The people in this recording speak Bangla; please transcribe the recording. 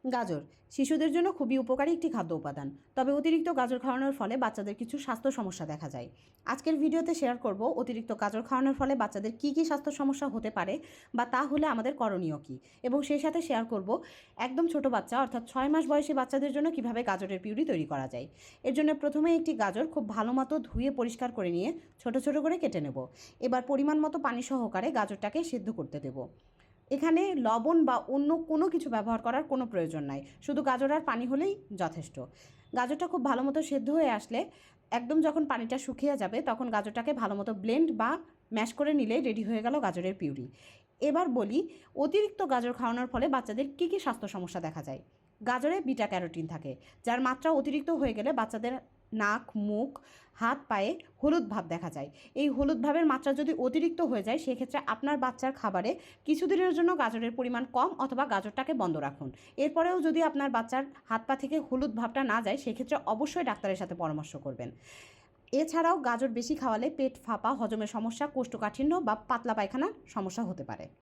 গাজর শিশুদের জন্য খুবই উপকারী একটি খাদ্য উপাদান। তবে অতিরিক্ত গাজর খাওয়ানোর ফলে বাচ্চাদের কিছু স্বাস্থ্য সমস্যা দেখা যায়। আজকের ভিডিওতে শেয়ার করব অতিরিক্ত গাজর খাওয়ানোর ফলে বাচ্চাদের কী কী স্বাস্থ্য সমস্যা হতে পারে বা তা হলে আমাদের করণীয় কী, এবং সেই সাথে শেয়ার করব একদম ছোট বাচ্চা অর্থাৎ 6 মাস বয়সী বাচ্চাদের জন্য কিভাবে গাজরের পিউরি তৈরি করা যায়। এর জন্য প্রথমে একটি গাজর খুব ভালো মতো ধুয়ে পরিষ্কার করে নিয়ে ছোট ছোট করে কেটে নেব। এবার পরিমাণ মতো পানি সহকারে গাজরটাকে সিদ্ধ করতে দেব। এখানে লবণ বা অন্য কোনো কিছু ব্যবহার করার কোনো প্রয়োজন নাই, শুধু গাজর আর পানি হলেই যথেষ্ট। গাজরটা খুব ভালো মতো সেদ্ধ হয়ে আসলে একদম যখন পানিটা শুকিয়ে যাবে তখন গাজরটাকে ভালো মতো ব্লেন্ড বা ম্যাশ করে নিলে রেডি হয়ে গেল গাজরের পিউরি। এবার বলি অতিরিক্ত গাজর খাওয়ানোর ফলে বাচ্চাদের কী কী স্বাস্থ্য সমস্যা দেখা যায়। গাজরে বিটা ক্যারোটিন থাকে, যার মাত্রা অতিরিক্ত হয়ে গেলে বাচ্চাদের নাক, মুখ, হাত, পায়ে হলুদ ভাব দেখা যায়। এই হলুদ ভাবের মাত্রা যদি অতিরিক্ত হয়ে যায় সেক্ষেত্রে আপনার বাচ্চার খাবারে কিছুদিনের জন্য গাজরের পরিমাণ কম অথবা গাজরটাকে বন্ধ রাখুন। এরপরেও যদি আপনার বাচ্চার হাত পা থেকে হলুদ ভাবটা না যায় সেক্ষেত্রে অবশ্যই ডাক্তারের সাথে পরামর্শ করবেন। এছাড়াও গাজর বেশি খাওয়ালে পেট ফাঁপা, হজমের সমস্যা, কোষ্ঠকাঠিন্য বা পাতলা পায়খানার সমস্যা হতে পারে।